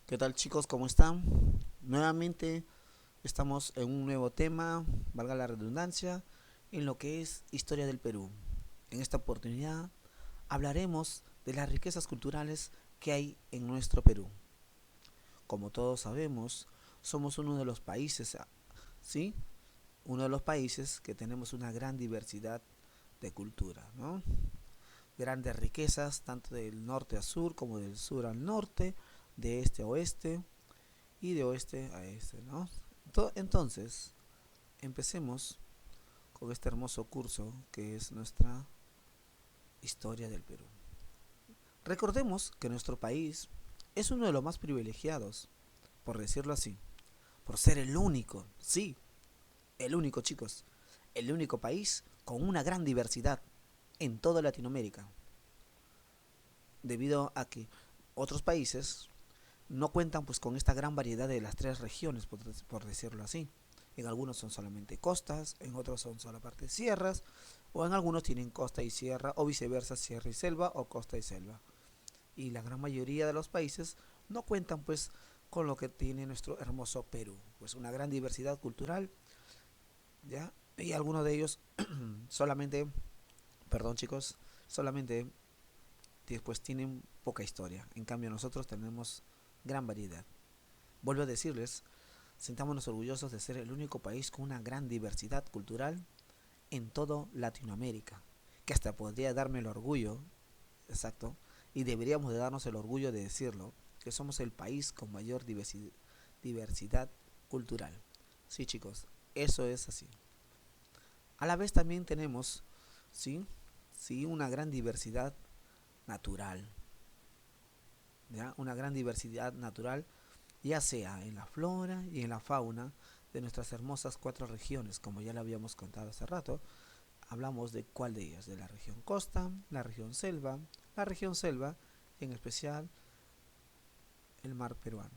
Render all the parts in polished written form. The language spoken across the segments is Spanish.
¿Qué tal chicos? ¿Cómo están? Nuevamente estamos en un nuevo tema, valga la redundancia, en lo que es historia del Perú. En esta oportunidad hablaremos de las riquezas culturales que hay en nuestro Perú. Como todos sabemos, somos uno de los países, ¿sí? Uno de los países que tenemos una gran diversidad de cultura, ¿no? Grandes riquezas, tanto del norte a sur como del sur al norte, de este a oeste y de oeste a este, ¿no? Entonces, empecemos con este hermoso curso que es nuestra historia del Perú. Recordemos que nuestro país es uno de los más privilegiados, por decirlo así, por ser el único, sí, el único chicos, el único país con una gran diversidad en toda Latinoamérica, debido a que otros países no cuentan pues con esta gran variedad de las tres regiones, por decirlo así. En algunos son solamente costas, en otros son solamente sierras, o en algunos tienen costa y sierra, o viceversa, sierra y selva, o costa y selva. Y la gran mayoría de los países no cuentan pues con lo que tiene nuestro hermoso Perú, pues una gran diversidad cultural, ¿ya? Y algunos de ellos solamente, perdón chicos, solamente pues tienen poca historia. En cambio nosotros tenemos gran variedad. Vuelvo a decirles, sintámonos orgullosos de ser el único país con una gran diversidad cultural en todo Latinoamérica, que hasta podría darme el orgullo, exacto, y deberíamos de darnos el orgullo de decirlo, que somos el país con mayor diversidad cultural. Sí chicos, eso es así. A la vez también tenemos, sí, sí, una gran diversidad natural, ¿ya? Una gran diversidad natural, ya sea en la flora y en la fauna de nuestras hermosas cuatro regiones, como ya le habíamos contado hace rato. Hablamos de cuál de ellas, de la región costa, la región selva y en especial el mar peruano.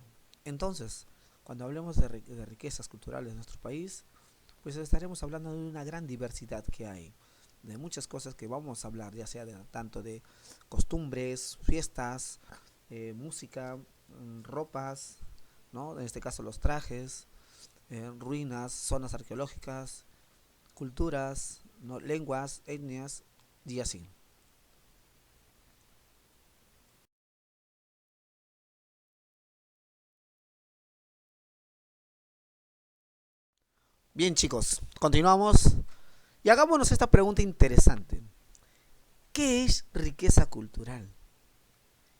Entonces, cuando hablemos de riquezas culturales de nuestro país, pues estaremos hablando de una gran diversidad que hay, de muchas cosas que vamos a hablar, ya sea tanto de costumbres, fiestas, música, ropas, ¿no? En este caso los trajes, ruinas, zonas arqueológicas, culturas, ¿no? Lenguas, etnias y así. Bien chicos, continuamos y hagámonos esta pregunta interesante. ¿Qué es riqueza cultural?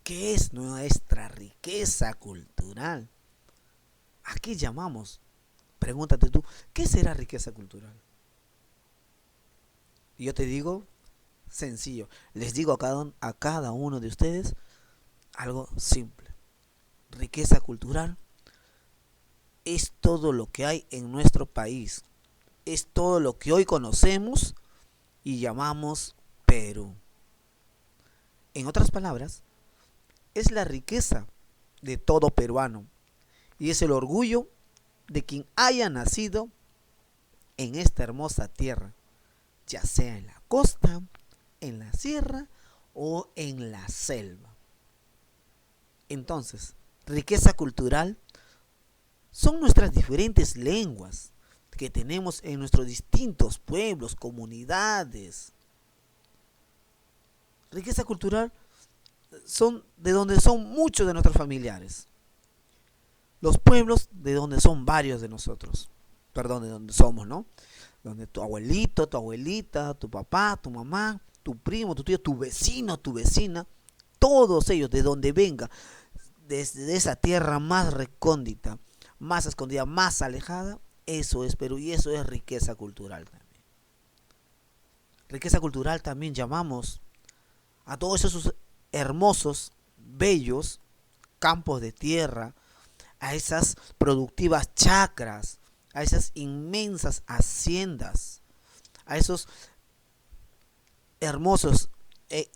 ¿Qué es nuestra riqueza cultural? ¿A qué llamamos? Pregúntate tú, ¿qué será riqueza cultural? Y yo te digo, sencillo, les digo a cada uno de ustedes algo simple. Riqueza cultural es todo lo que hay en nuestro país, es todo lo que hoy conocemos y llamamos Perú. En otras palabras, es la riqueza de todo peruano y es el orgullo de quien haya nacido en esta hermosa tierra, ya sea en la costa, en la sierra o en la selva. Entonces, riqueza cultural son nuestras diferentes lenguas que tenemos en nuestros distintos pueblos, comunidades. Riqueza cultural son de donde son muchos de nuestros familiares. Los pueblos de donde son varios de nosotros. Perdón, de donde somos, ¿no? Donde tu abuelito, tu abuelita, tu papá, tu mamá, tu primo, tu tío, tu vecino, tu vecina, todos ellos, de donde venga, desde esa tierra más recóndita, más escondida, más alejada, eso es Perú y eso es riqueza cultural también. Riqueza cultural también llamamos a todos esos hermosos, bellos campos de tierra, a esas productivas chacras, a esas inmensas haciendas, a esos hermosos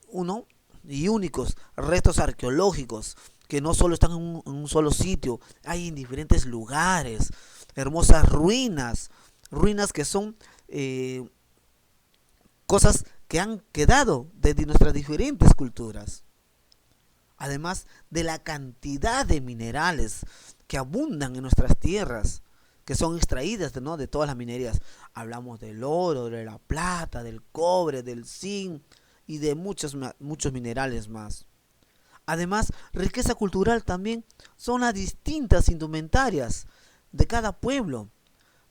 uno y únicos restos arqueológicos que no solo están en un solo sitio, hay en diferentes lugares, hermosas ruinas, ruinas que son eh, cosas que han quedado desde nuestras diferentes culturas. Además de la cantidad de minerales que abundan en nuestras tierras, que son extraídas, ¿no?, de todas las minerías. Hablamos del oro, de la plata, del cobre, del zinc y de muchos minerales más. Además, riqueza cultural también son las distintas indumentarias de cada pueblo.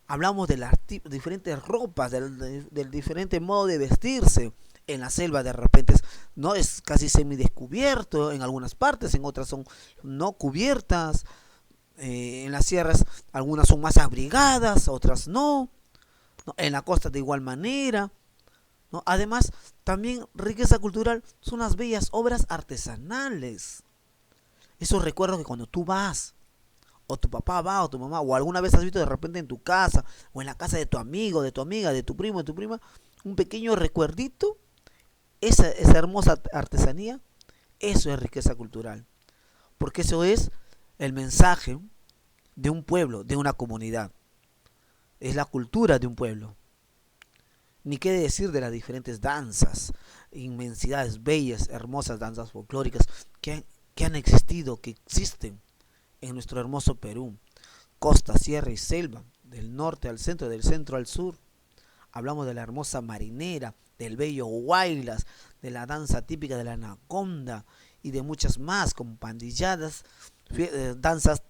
Hablamos de las diferentes ropas, del diferente modo de vestirse. En la selva de repente no es casi semidescubierto en algunas partes, en otras son no cubiertas. En las sierras algunas son más abrigadas, otras no. ¿No? En la costa de igual manera. ¿No? Además, también riqueza cultural son las bellas obras artesanales. Esos recuerdos que cuando tú vas, o tu papá va, o tu mamá, o alguna vez has visto de repente en tu casa, o en la casa de tu amigo, de tu amiga, de tu primo, de tu prima, un pequeño recuerdito, esa hermosa artesanía, eso es riqueza cultural. Porque eso es el mensaje de un pueblo, de una comunidad. Es la cultura de un pueblo. Ni qué decir de las diferentes danzas, inmensidades, bellas, hermosas danzas folclóricas que han existido, que existen en nuestro hermoso Perú. Costa, sierra y selva, del norte al centro, del centro al sur. Hablamos de la hermosa marinera, del bello huaylas, de la danza típica de la anaconda y de muchas más, como pandilladas, danzas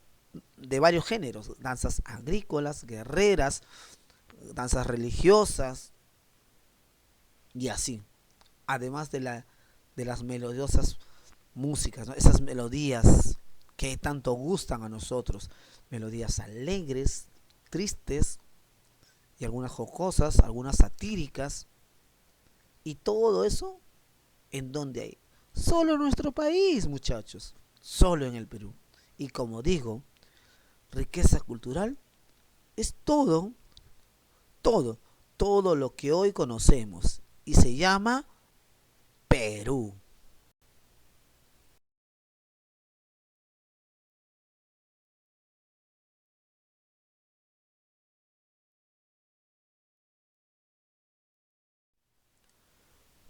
de varios géneros, danzas agrícolas, guerreras, danzas religiosas y así. Además de las melodiosas músicas, ¿no? Esas melodías que tanto gustan a nosotros, melodías alegres, tristes y algunas jocosas, algunas satíricas, y todo eso en donde hay, solo en nuestro país, muchachos, solo en el Perú. Y como digo, riqueza cultural es todo, todo, todo lo que hoy conocemos y se llama Perú.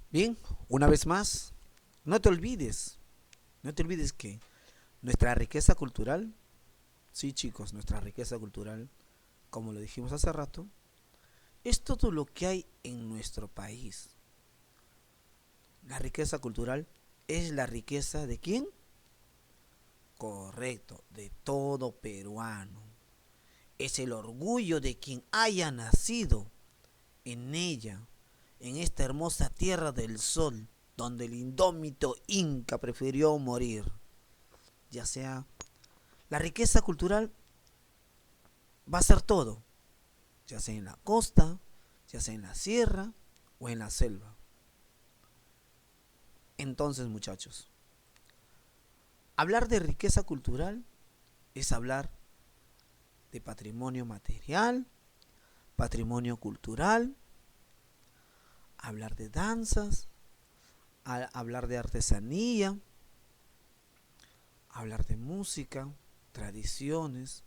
Bien, una vez más, no te olvides, no te olvides que nuestra riqueza cultural, sí chicos, nuestra riqueza cultural, como lo dijimos hace rato, es todo lo que hay en nuestro país. La riqueza cultural es la riqueza de quién? Correcto, de todo peruano. Es el orgullo de quien haya nacido en ella, en esta hermosa tierra del sol, donde el indómito Inca prefirió morir. Ya sea, la riqueza cultural va a ser todo, ya sea en la costa, ya sea en la sierra o en la selva. Entonces, muchachos, hablar de riqueza cultural es hablar de patrimonio material, patrimonio cultural, hablar de danzas, hablar de artesanía, hablar de música, tradiciones,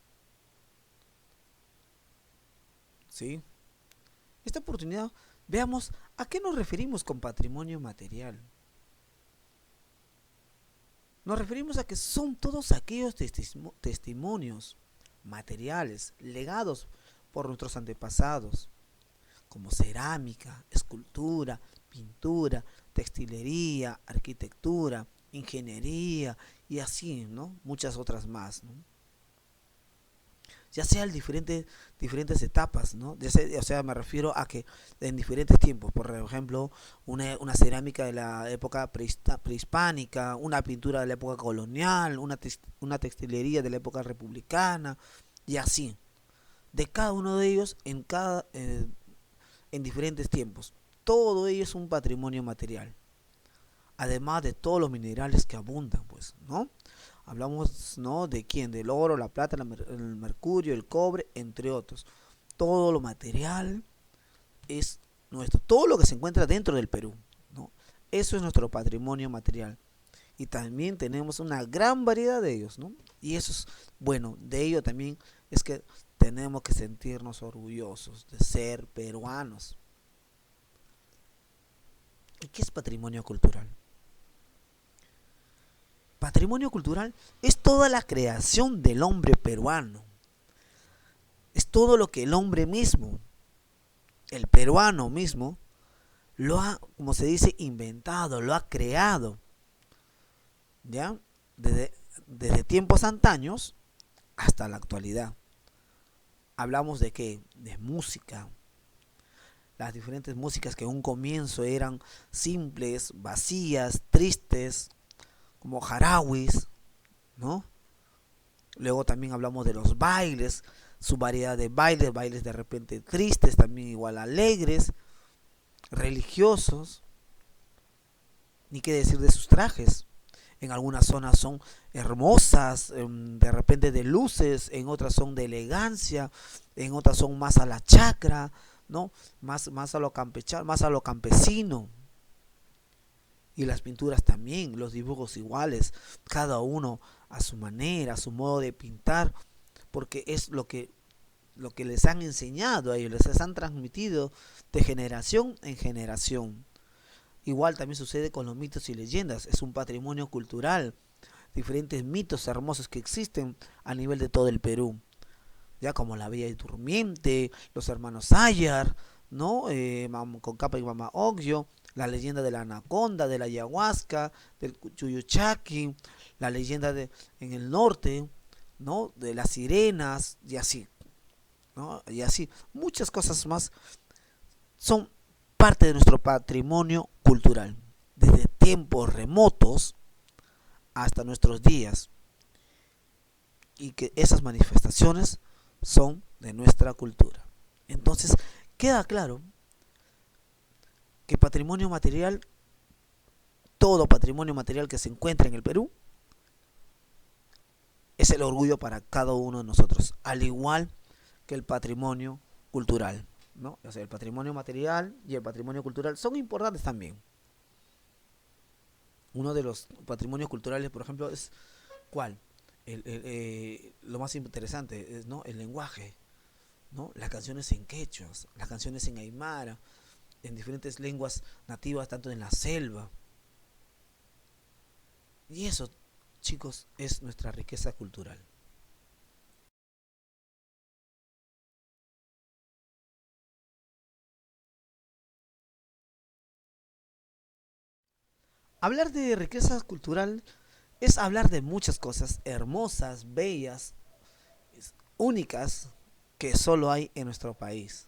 ¿sí? Esta oportunidad veamos a qué nos referimos con patrimonio material. Nos referimos a que son todos aquellos testimonios materiales legados por nuestros antepasados, como cerámica, escultura, pintura, textilería, arquitectura, ingeniería y así, ¿no? Muchas otras más, ¿no? Ya sea en diferentes etapas, ¿no? O sea, me refiero a que en diferentes tiempos, por ejemplo, una cerámica de la época prehispánica, una pintura de la época colonial, una textilería de la época republicana, y así, de cada uno de ellos en diferentes tiempos. Todo ello es un patrimonio material, además de todos los minerales que abundan, pues, ¿no? Hablamos, ¿no? ¿De quién? Del oro, la plata, el mercurio, el cobre, entre otros. Todo lo material es nuestro. Todo lo que se encuentra dentro del Perú, ¿no? Eso es nuestro patrimonio material. Y también tenemos una gran variedad de ellos, ¿no? Y eso es, bueno, de ello también es que tenemos que sentirnos orgullosos de ser peruanos. ¿Y qué es patrimonio cultural? Patrimonio cultural es toda la creación del hombre peruano. Es todo lo que el hombre mismo, el peruano mismo, lo ha, como se dice, inventado, lo ha creado. ¿Ya? Desde, desde tiempos antaños hasta la actualidad. Hablamos de qué? De música. Las diferentes músicas que en un comienzo eran simples, vacías, tristes, como jarawis, ¿no? Luego también hablamos de los bailes, su variedad de bailes, bailes de repente tristes, también igual alegres, religiosos, ni qué decir de sus trajes. En algunas zonas son hermosas, de repente de luces, en otras son de elegancia, en otras son más a la chacra, ¿no? Más a lo campechano, más a lo campesino. Y las pinturas también, los dibujos iguales, cada uno a su manera, a su modo de pintar, porque es lo que les han enseñado a ellos, les han transmitido de generación en generación. Igual también sucede con los mitos y leyendas, es un patrimonio cultural, diferentes mitos hermosos que existen a nivel de todo el Perú, ya como la Bella Durmiente, los hermanos Ayar, ¿no? Con Capa y Mama Ogyo, la leyenda de la anaconda, de la ayahuasca, del Chuyuchaki, la leyenda de en el norte, ¿no? De las sirenas y así, ¿no? Y así, muchas cosas más son parte de nuestro patrimonio cultural, desde tiempos remotos hasta nuestros días, y que esas manifestaciones son de nuestra cultura. Entonces, queda claro que patrimonio material, todo patrimonio material que se encuentra en el Perú, es el orgullo para cada uno de nosotros, al igual que el patrimonio cultural, ¿no? O sea, el patrimonio material y el patrimonio cultural son importantes también. Uno de los patrimonios culturales, por ejemplo, es ¿cuál? Lo más interesante es, ¿no? El lenguaje, ¿no? Las canciones en quechuas, las canciones en aymara, en diferentes lenguas nativas, tanto en la selva. Y eso, chicos, es nuestra riqueza cultural. Hablar de riqueza cultural es hablar de muchas cosas hermosas, bellas, únicas, que solo hay en nuestro país.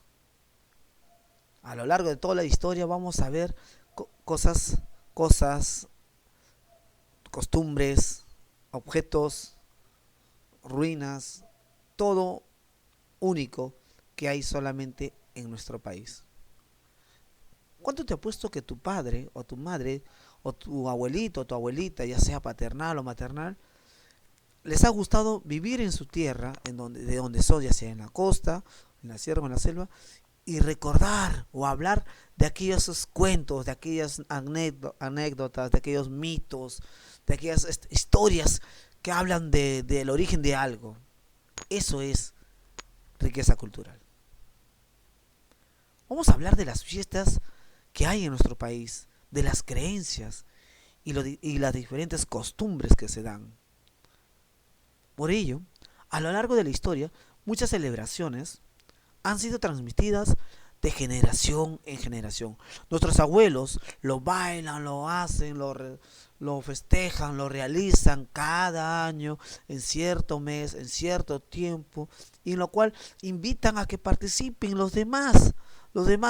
A lo largo de toda la historia vamos a ver cosas, costumbres, objetos, ruinas, todo único que hay solamente en nuestro país. ¿Cuánto te apuesto que tu padre o tu madre o tu abuelito o tu abuelita, ya sea paternal o maternal, les ha gustado vivir en su tierra, de donde son, ya sea en la costa, en la sierra o en la selva, y recordar o hablar de aquellos cuentos, de aquellas anécdotas, de aquellos mitos, de aquellas historias que hablan del origen de algo? Eso es riqueza cultural. Vamos a hablar de las fiestas que hay en nuestro país, de las creencias y las diferentes costumbres que se dan. Por ello, a lo largo de la historia, muchas celebraciones han sido transmitidas de generación en generación. Nuestros abuelos lo bailan, lo hacen, lo festejan, lo realizan cada año, en cierto mes, en cierto tiempo, y en lo cual invitan a que participen los demás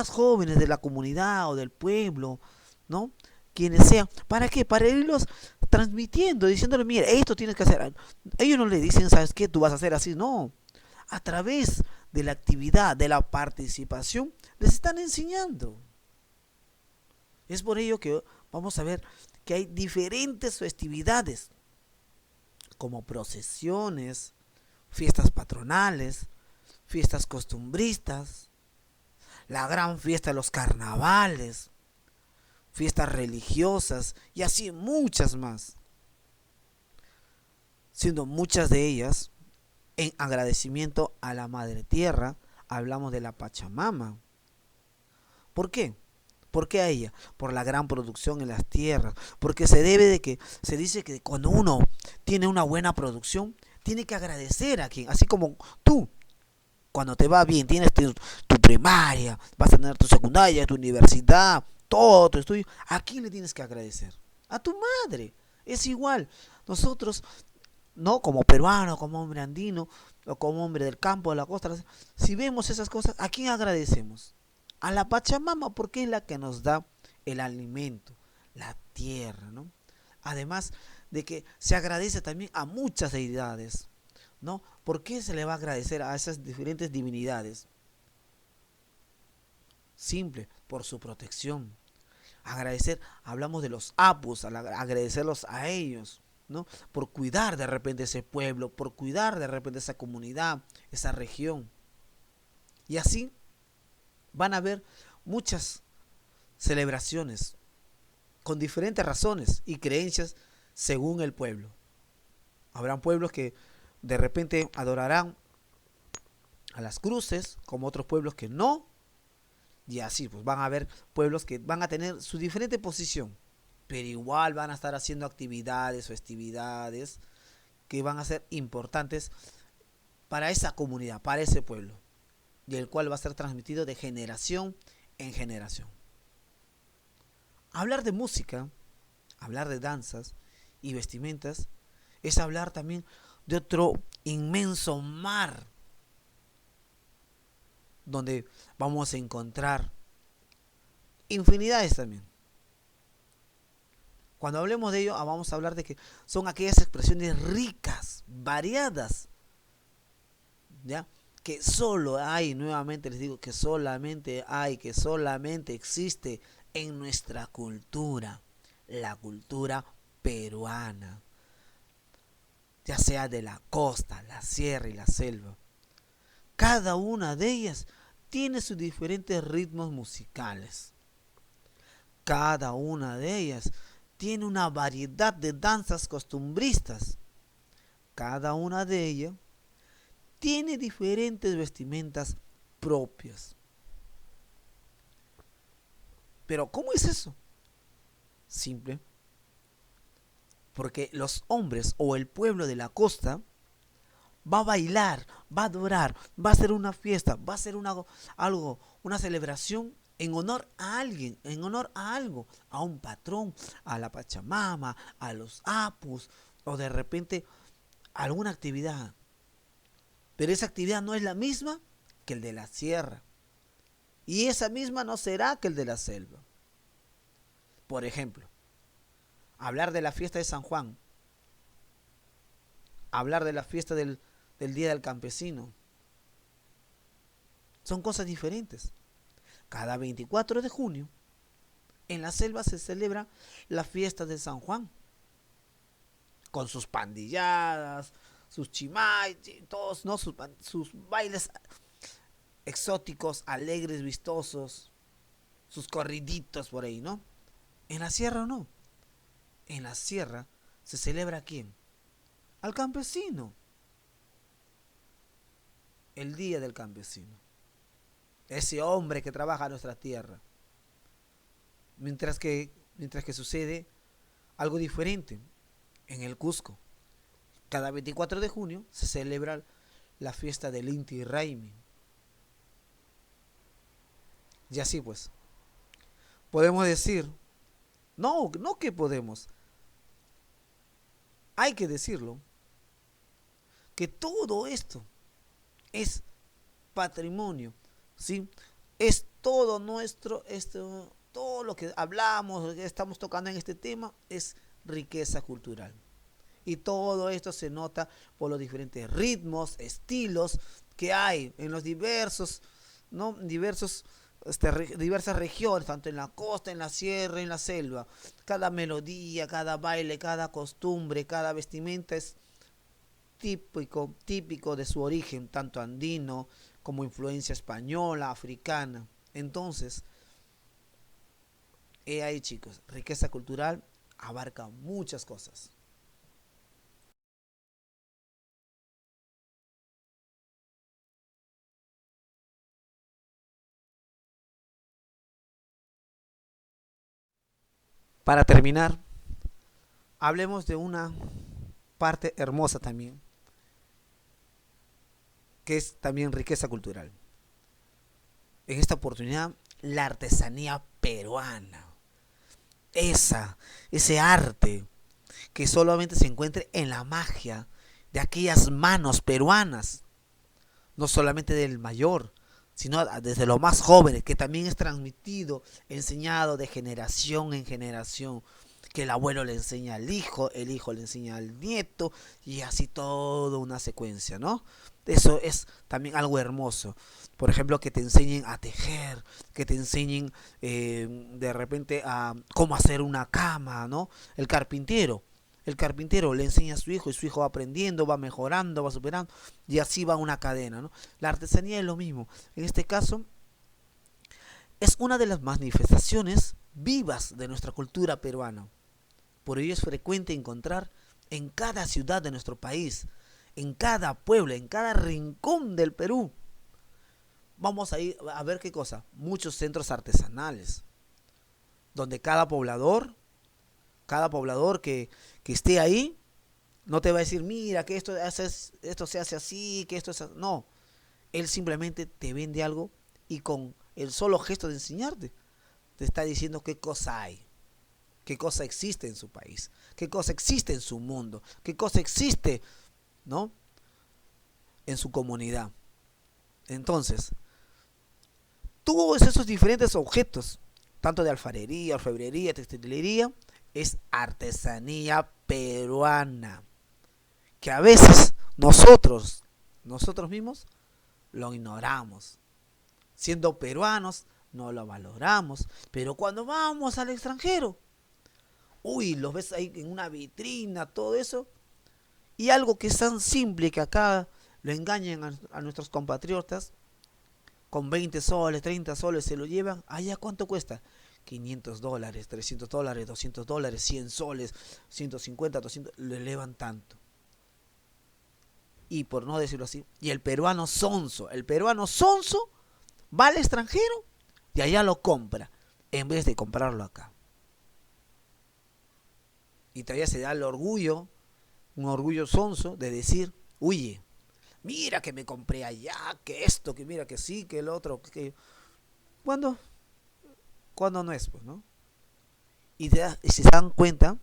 jóvenes de la comunidad o del pueblo, ¿no? Quienes sean. ¿Para qué? Para irlos transmitiendo, diciéndole, mira, esto tienes que hacer. Ellos no le dicen, ¿sabes qué? Tú vas a hacer así, no. A través de la actividad, de la participación, les están enseñando. Es por ello que vamos a ver que hay diferentes festividades como procesiones, fiestas patronales, fiestas costumbristas, la gran fiesta de los carnavales, fiestas religiosas y así muchas más, siendo muchas de ellas en agradecimiento a la Madre Tierra. Hablamos de la Pachamama. ¿Por qué? ¿Por qué a ella? Por la gran producción en las tierras. Porque se dice que cuando uno tiene una buena producción, tiene que agradecer a quien, así como tú, cuando te va bien, tienes tu primaria, vas a tener tu secundaria, tu universidad, todo tu estudio, ¿a quién le tienes que agradecer? A tu madre. Es igual. Nosotros, no como peruano, como hombre andino, o como hombre del campo, de la costa, si vemos esas cosas, ¿a quién agradecemos? A la Pachamama, porque es la que nos da el alimento, la tierra, ¿no? Además de que se agradece también a muchas deidades, ¿no? ¿Por qué se le va a agradecer a esas diferentes divinidades? Simple, por su protección. Agradecer, hablamos de los apus, agradecerlos a ellos, ¿no? Por cuidar de repente ese pueblo, por cuidar de repente esa comunidad, esa región. Y así van a haber muchas celebraciones con diferentes razones y creencias según el pueblo. Habrán pueblos que de repente adorarán a las cruces, como otros pueblos que no, y así pues van a haber pueblos que van a tener su diferente posición, pero igual van a estar haciendo actividades, festividades que van a ser importantes para esa comunidad, para ese pueblo, y el cual va a ser transmitido de generación en generación. Hablar de música, hablar de danzas y vestimentas es hablar también de otro inmenso mar donde vamos a encontrar infinidades también. Cuando hablemos de ello, vamos a hablar de que son aquellas expresiones ricas, variadas, ¿ya? Que solo hay, nuevamente les digo, que solamente hay, que solamente existe en nuestra cultura, la cultura peruana, ya sea de la costa, la sierra y la selva. Cada una de ellas tiene sus diferentes ritmos musicales. Cada una de ellas tiene una variedad de danzas costumbristas. Cada una de ellas tiene diferentes vestimentas propias. Pero ¿cómo es eso? Simple. Porque los hombres o el pueblo de la costa va a bailar, va a adorar, va a hacer una fiesta, va a hacer una celebración en honor a alguien, en honor a algo, a un patrón, a la Pachamama, a los apus, o de repente alguna actividad. Pero esa actividad no es la misma que el de la sierra. Y esa misma no será que el de la selva. Por ejemplo, hablar de la fiesta de San Juan, hablar de la fiesta del Día del Campesino, son cosas diferentes. Cada 24 de junio, en la selva se celebra la fiesta de San Juan, con sus pandilladas, sus chimay, todos, ¿no? sus bailes exóticos, alegres, vistosos, sus corriditos por ahí, ¿no? En la sierra no. En la sierra se celebra ¿a quién? Al campesino. El Día del Campesino. Ese hombre que trabaja nuestra tierra. Mientras que sucede algo diferente en el Cusco. Cada 24 de junio se celebra la fiesta del Inti Raymi. Y así pues, podemos decir, no que podemos, hay que decirlo, que todo esto es patrimonio, ¿sí? Es todo nuestro, todo lo que hablamos, lo que estamos tocando en este tema, es riqueza cultural. Y todo esto se nota por los diferentes ritmos, estilos que hay en los diversos, ¿no? Diversas regiones, tanto en la costa, en la sierra, en la selva. Cada melodía, cada baile, cada costumbre, cada vestimenta es típico de su origen, tanto andino como influencia española, africana. Entonces, he ahí chicos, riqueza cultural abarca muchas cosas. Para terminar, hablemos de una parte hermosa también, que es también riqueza cultural. En esta oportunidad, la artesanía peruana. Esa, ese arte que solamente se encuentra en la magia de aquellas manos peruanas, no solamente del mayor, sino desde los más jóvenes, que también es transmitido, enseñado de generación en generación, que el abuelo le enseña al hijo, el hijo le enseña al nieto, y así toda una secuencia, ¿no? Eso es también algo hermoso. Por ejemplo, que te enseñen a tejer, que te enseñen de repente a cómo hacer una cama, ¿no? El carpintero le enseña a su hijo y su hijo va aprendiendo, va mejorando, va superando y así va una cadena, ¿no? La artesanía es lo mismo. En este caso, es una de las manifestaciones vivas de nuestra cultura peruana. Por ello es frecuente encontrar en cada ciudad de nuestro país, en cada pueblo, en cada rincón del Perú. Vamos a ir a ver qué cosa. Muchos centros artesanales, donde cada poblador que esté ahí, no te va a decir, mira, que esto se hace así, que esto es así. No, él simplemente te vende algo y con el solo gesto de enseñarte, te está diciendo qué cosa hay, qué cosa existe en su país, qué cosa existe en su mundo, qué cosa existe, ¿no? En su comunidad. Entonces, todos esos diferentes objetos, tanto de alfarería, orfebrería, textilería, es artesanía peruana, que a veces nosotros mismos, lo ignoramos. Siendo peruanos, no lo valoramos, pero cuando vamos al extranjero, uy, los ves ahí en una vitrina, todo eso, y algo que es tan simple que acá lo engañan a nuestros compatriotas, con 20 soles, 30 soles se lo llevan, allá cuánto cuesta, $500, $300, $200, 100 soles, 150, 200, lo elevan tanto. Y por no decirlo así, y el peruano sonso va al extranjero y allá lo compra, en vez de comprarlo acá. Y todavía se da el orgullo, un orgullo sonso de decir, oye, mira que me compré allá, que esto, que mira que sí, que el otro, que... ¿Cuándo? ¿Cuándo no es, pues, no? Y si se dan cuenta,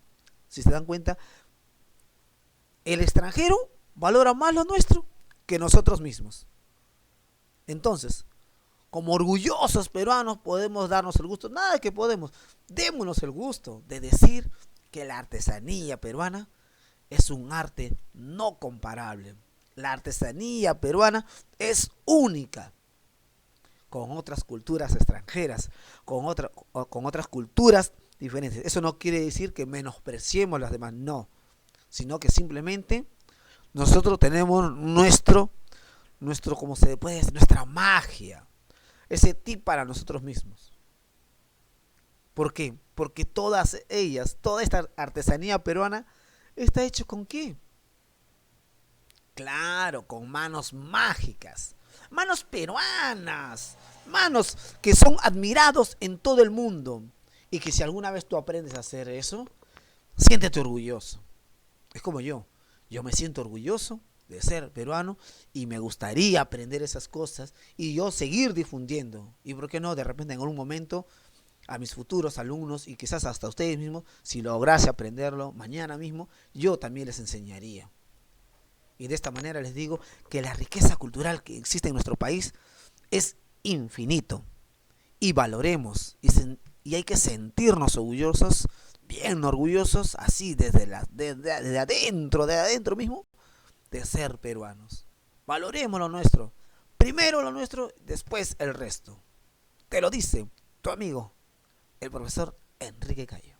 el extranjero valora más lo nuestro que nosotros mismos. Entonces, como orgullosos peruanos podemos darnos el gusto, nada que podemos, démonos el gusto de decir que la artesanía peruana es un arte no comparable. La artesanía peruana es única con otras culturas extranjeras, con otras culturas diferentes. Eso no quiere decir que menospreciemos las demás, no, sino que simplemente nosotros tenemos como se puede decir, nuestra magia, ese tip para nosotros mismos. ¿Por qué? Porque todas ellas, toda esta artesanía peruana, está hecho con qué? Claro, con manos mágicas, manos peruanas, manos que son admirados en todo el mundo. Y que si alguna vez tú aprendes a hacer eso, siéntete orgulloso. Es como yo me siento orgulloso de ser peruano y me gustaría aprender esas cosas y yo seguir difundiendo. Y por qué no, de repente en algún momento a mis futuros alumnos y quizás hasta ustedes mismos, si lograse aprenderlo mañana mismo, yo también les enseñaría. Y de esta manera les digo que la riqueza cultural que existe en nuestro país es infinito. Y valoremos y hay que sentirnos orgullosos, bien orgullosos, así desde adentro mismo, de ser peruanos. Valoremos lo nuestro. Primero lo nuestro, después el resto. Te lo dice tu amigo, el profesor Enrique Cayo.